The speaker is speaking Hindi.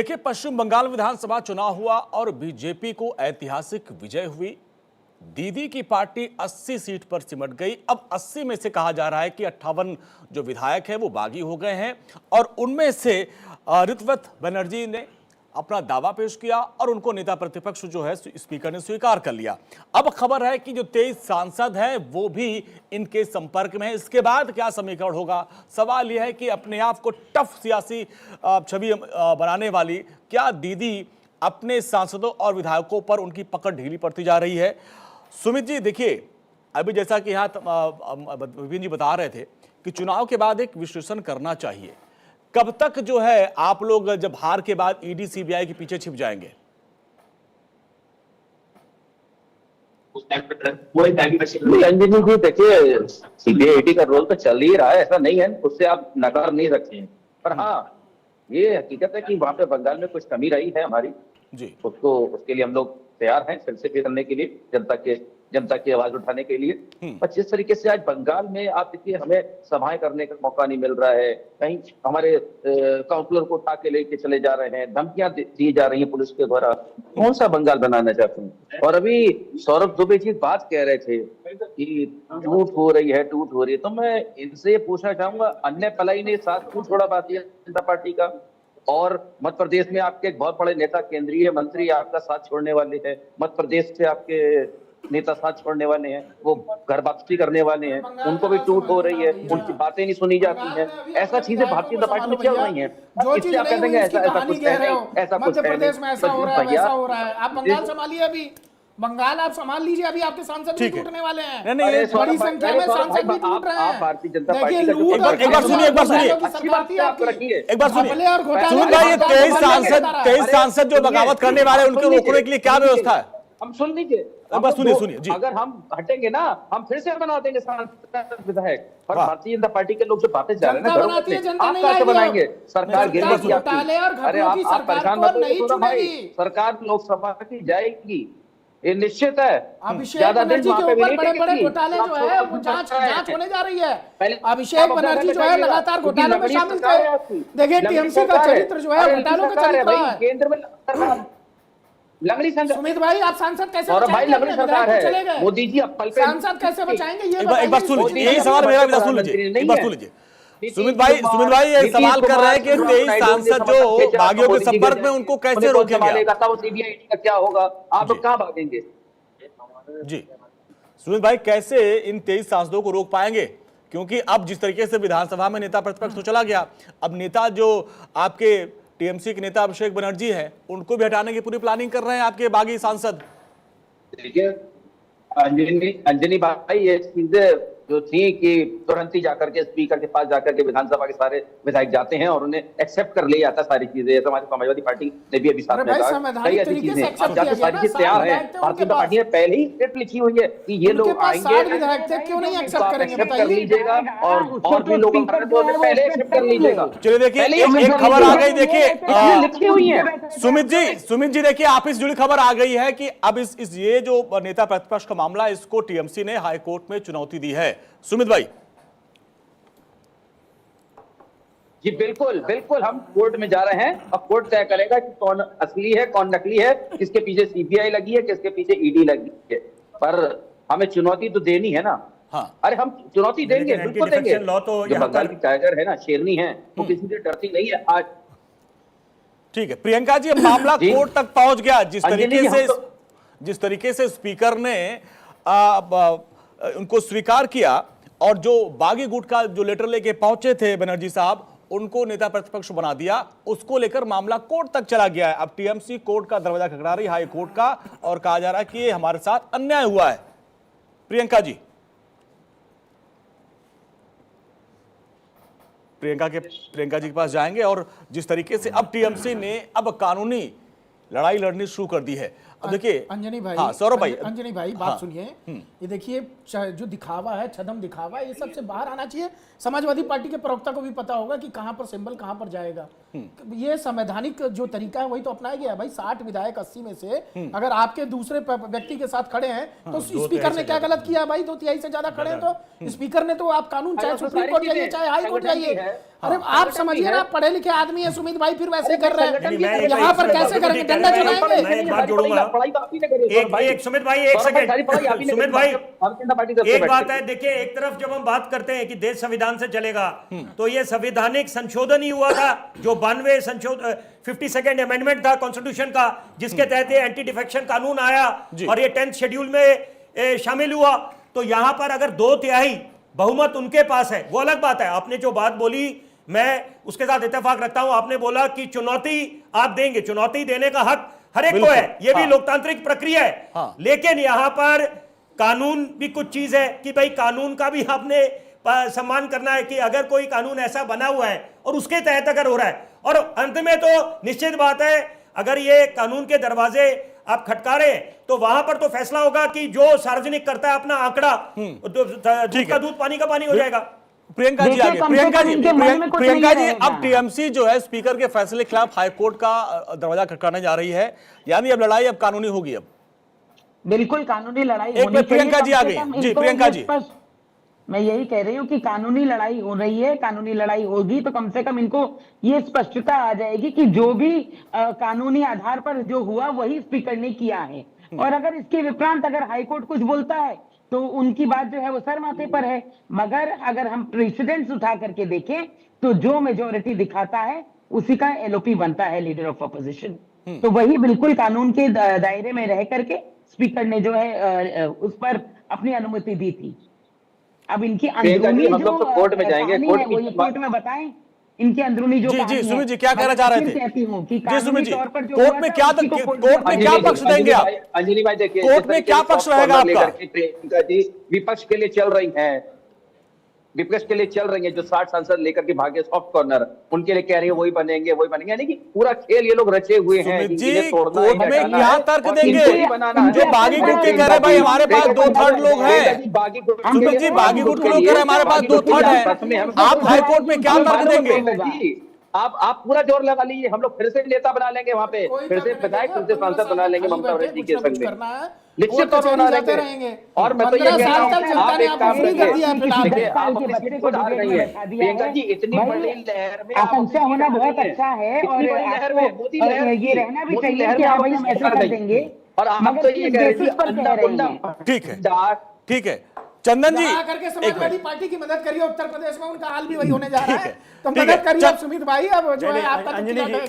देखिए, पश्चिम बंगाल विधानसभा चुनाव हुआ और बीजेपी को ऐतिहासिक विजय हुई। दीदी की पार्टी 80 सीट पर सिमट गई। अब 80 में से कहा जा रहा है कि 58 जो विधायक हैं वो बागी हो गए हैं और उनमें से ऋत्विक बनर्जी ने अपना दावा पेश किया और उनको नेता प्रतिपक्ष जो है स्पीकर ने स्वीकार कर लिया। अब खबर है कि जो 23 सांसद हैं वो भी इनके संपर्क में है। इसके बाद क्या समीकरण होगा? सवाल यह है कि अपने आप को टफ सियासी छवि बनाने वाली क्या दीदी अपने सांसदों और विधायकों पर उनकी पकड़ ढीली पड़ती जा रही है? सुमित जी, देखिए, अभी जैसा कि यहाँ विपिन जी बता रहे थे कि चुनाव के बाद एक विश्लेषण करना चाहिए। कब तक जो है आप लोग जब हार के बाद ईडी सीबीआई के पीछे छिप जाएंगे? अंजनी जी, देखिए, सीबीआई ईडी का रोल तो चल ही रहा है, ऐसा नहीं है, उससे आप नकार नहीं सकते हैं। पर हाँ, ये हकीकत है कि वहां पे बंगाल में कुछ कमी रही है हमारी जी, उसके लिए हम लोग तैयार हैं फिर से करने के लिए, जनता की आवाज उठाने के लिए। पर जिस तरीके से आज बंगाल में आप देखिए, हमें सभाएं करने का मौका नहीं मिल रहा है, कहीं हमारे काउंसलर को उठा के लेके चले जा रहे हैं, धमकियां दी जा रही हैं पुलिस के द्वारा। कौन सा बंगाल बनाना चाहते हैं? और अभी सौरभ दुबे जी बात कह रहे थे कि टूट हो रही है, तो मैं इनसे पूछना चाहूंगा, अन्य पलाई ने साथ क्यों छोड़ा भारतीय जनता पार्टी का? और मध्य प्रदेश में आपके एक बहुत बड़े नेता, केंद्रीय मंत्री आपका साथ छोड़ने वाले हैं, मध्य प्रदेश से आपके नेता साथ छोड़ने वाले हैं, वो घर वापसी करने वाले हैं, उनको भी टूट हो रही है, उनकी बातें नहीं सुनी जाती हैं। ऐसा चीजें भारतीय जनता पार्टी में चल रही हैं। इससे आप कहते हैं ऐसा कुछ है नहीं, ऐसा कुछ है नहीं। ऐसा हो रहा है। आप बंगाल संभालिए, अभी बंगाल आप संभाल लीजिए, अभी आपके सांसद भी टूटने वाले हैं। नहीं, बड़ी संख्या में सांसद भी टूट रहे हैं। भारतीय जनता पार्टी का एक बार सुनिए, सुमित भाई, ये 23 सांसद जो बगावत करने वाले उनको रोकने के लिए क्या व्यवस्था है? हम सुन लीजिए, सुनिए जी। अगर हम हटेंगे ना, हम फिर से बना देंगे सांसद विधायक। पर भारतीय जनता पार्टी के लोग जो बातें जा रहे हैं ना, आप कैसे बनाएंगे? सरकार गिर गई। अरे आप परेशान मत होइए भाई, सरकार लोकसभा की जाएगी, ये निश्चित है। अभिषेक बनर्जी के ऊपर बड़े-बड़े घोटाले जो है वो जांच होने जा रही है। अभिषेक बनर्जी जो है लगातार घोटालों में शामिल थे। देखिए, टीएमसी का चरित्र जो है घोटालों का चरित्र है। केंद्र में लंगड़ी संघ। सुमित भाई, आप सांसद कैसे और भाई लंगड़ी सरकार है, चले गए मोदी जी अब पल पे सांसद कैसे बचाएंगे? ये एक बार सुन लीजिए, यही सवाल मेरा भी सुन लीजिए, एक बार सुन लीजिए। सुमित भाई ये सवाल कर रहे हैं कि 23 सांसद जो बागियों के संपर्क में, उनको कैसे रोकेंगे? सीबीआई का क्या होगा? आप लोग कहां भागेंगे? जी, सुमित भाई, कैसे इन 23 सांसदों को रोक पाएंगे? क्योंकि अब जिस तरीके से विधानसभा में नेता प्रतिपक्ष तो चला गया, अब नेता जो आपके टीएमसी के नेता अभिषेक बनर्जी हैं, उनको भी हटाने की पूरी प्लानिंग कर रहे हैं आपके बागी सांसद। देखिए अंजनी भाई, ये चीजें जो थी कि तुरंत ही जाकर के स्पीकर के पास जाकर के विधानसभा के सारे विधायक जाते हैं और उन्हें एक्सेप्ट कर लिया जाता सारी चीजें। समाजवादी पार्टी ने भी अभी साथ में कई ऐसी चीजें अब जाकर सारी चीजें तैयार है। भारतीय जनता पार्टी ने पहले ही स्क्रिप्ट लिखी हुई है कि ये लोग आएंगे, क्यों नहीं एक्सेप्ट करेंगे? कर लीजिएगा और भी लोग पहले एक्सेप्ट कर लीजिएगा। चलिए, देखिए, एक खबर आ गई, देखिए लिखी हुई है। सुमित जी, देखिए, आप इस जुड़ी खबर आ गई है कि अब इस ये जो नेता प्रतिपक्ष का मामला, इसको टीएमसी ने हाई कोर्ट में चुनौती दी है। सुमित भाई जी, बिल्कुल हम कोर्ट में जा रहे हैं और कोर्ट तय करेगा कि कौन असली है, कौन नकली है, किसके पीछे सीबीआई लगी है, किसके पीछे ईडी लगी है। पर हमें चुनौती तो देनी है ना। हाँ, अरे हम चुनौती देंगे, बिल्कुल देंगे। तो जो बंगाल की टाइगर है ना, शेरनी है, वो किसी से डरती नहीं है। आज ठीक है प्रियंका जी, अब मामला कोर्ट तक पहुंच गया। जिस तरीके से स्पीकर ने उनको स्वीकार किया और जो बागी गुट का जो लेटर लेके पहुंचे थे बनर्जी साहब, उनको नेता प्रतिपक्ष बना दिया, उसको लेकर मामला कोर्ट तक चला गया है। अब टीएमसी कोर्ट का दरवाजा खटखटा रही, हाई कोर्ट का, और कहा जा रहा है कि ये हमारे साथ अन्याय हुआ है। प्रियंका जी के पास जाएंगे और जिस तरीके से अब टीएमसी ने अब कानूनी लड़ाई लड़नी शुरू कर दी है। अब देखिए अंजनी भाई, हाँ सौरभ भाई, अंजनी भाई बात सुनिए, ये देखिए जो दिखावा है, छदम दिखावा है, ये सबसे बाहर आना चाहिए। समाजवादी पार्टी के प्रवक्ता को भी पता होगा कि कहां पर सिंबल कहां पर जाएगा। ये संवैधानिक जो तरीका है वही तो अपनाया गया है भाई। 60 विधायक 80 में से अगर आपके दूसरे व्यक्ति के साथ खड़े हैं तो स्पीकर ने क्या गलत किया भाई? 2/3 से ज्यादा खड़े हैं तो स्पीकर ने तो आप कानून चाहे सुप्रीम कोर्ट जाइए चाहे हाई कोर्ट जाइए, अरे आप समझिए ना, पढ़े लिखे आदमी है सुमित भाई, फिर वैसे कर रहे हैं यहाँ पर कैसे करेंगे? डंडा चलाएंगे? मैं एक बात जोड़ूंगा, एक सुमित भाई एक सेकंड, सुमित भाई एक बात है, देखिए एक तरफ जब हम बात करते हैं कि देश संविधान से चलेगा, तो ये संवैधानिक संशोधन ही हुआ था जो 92 संशोधन 52nd अमेंडमेंट था कॉन्स्टिट्यूशन का, जिसके तहत एंटी डिफेक्शन कानून आया और ये 10th शेड्यूल में शामिल हुआ। तो यहां पर अगर 2/3 बहुमत उनके पास है वो अलग बात है। आपने जो बात बोली मैं उसके साथ इत्तेफाक रखता हूं, आपने बोला कि चुनौती आप देंगे, चुनौती देने का हक हर एक को है, ये भी लोकतांत्रिक प्रक्रिया है। लेकिन यहां पर कानून भी कुछ चीज है कि भाई कानून का भी आपने सम्मान करना है कि अगर कोई कानून ऐसा बना हुआ है और उसके तहत अगर हो रहा है, और अंत में तो निश्चित बात है अगर ये कानून के दरवाजे आप खटका रहे हैं तो वहां पर तो फैसला होगा कि जो सार्वजनिक करता है अपना आंकड़ा, दूध का दूध पानी का पानी हो जाएगा। प्रियंका जी आगे, प्रियंका जी अब टीएमसी जो है स्पीकर के फैसले के खिलाफ हाईकोर्ट का दरवाजा खटखटाने जा रही है, यानी अब लड़ाई अब कानूनी होगी। अब बिल्कुल कानूनी लड़ाई एक मिनट प्रियंका जी आ गई। जी प्रियंका जी, मैं यही कह रही हूँ कि कानूनी लड़ाई हो रही है, कानूनी लड़ाई होगी तो कम से कम इनको ये स्पष्टता आ जाएगी कि जो भी कानूनी आधार पर जो हुआ वही स्पीकर ने किया है, और अगर इसके विपरीत अगर हाईकोर्ट कुछ बोलता है तो उनकी बात जो है वो सर माथे पर है। मगर अगर हम प्रेसिडेंट्स उठा करके देखें तो जो मेजोरिटी दिखाता है उसी का एलओपी बनता है, लीडर ऑफ अपोजिशन। तो वही बिल्कुल कानून के दायरे में रह करके स्पीकर ने जो है उस पर अपनी अनुमति दी थी। अब इनकी अंदरूनी जो कोर्ट में जाएंगे, कोर्ट में बताएं इनकी अंदरूनी जो जी सुमित जी क्या कहना चाह रहे थे? कहती हूँ कि जी सुमित जी, कोर्ट में क्या पक्ष देंगे आप? अंजलि भाई देखिए, कोर्ट में क्या पक्ष रहेगा आपका? प्रियंका जी विपक्ष के लिए चल रही हैं, विपक्ष के लिए चल रही है, जो 60 सांसद लेकर के भागे सॉफ्ट कॉर्नर, उनके लिए कह रही है वही बनेंगे वही बनेंगे, यानी कि पूरा खेल ये लोग रचे हुए हैं। जी कोर्ट में क्या तर्क देंगे? जो बागी गुट के कह रहे भाई हमारे पास 2/3 लोग हैं, सुमित जी बागी गुट के लोग कह रहे हमारे पास 2/3 है, आप हाईकोर्ट में क्या तर्क देंगे? आप पूरा जोर लगा लीजिए, हम लोग फिर से नेता बना लेंगे वहां पे, फिर से विधायक फिर से सांसद बना लेंगे ममता बनर्जी के संग में, निश्चित तौर पर बना लेंगे। और मैं तो ये कहता हूँ आप एक काम करिए, आप अपनी सीट को धार रही है प्रियंका जी, इतनी बड़ी लहर में आकांक्षा होना बहुत अच्छा है, और ये रहना भी चाहिए कि आप हम ऐसा कर देंगे, और आप तो ये कह रहे हैं ठीक है ठीक है। चंदन जी करके समाजवादी पार्टी की मदद करिए, उत्तर प्रदेश में उनका हाल भी वही होने जा रहा है, तो मदद करिए सुमित भाई। अब जो है आपका चलिए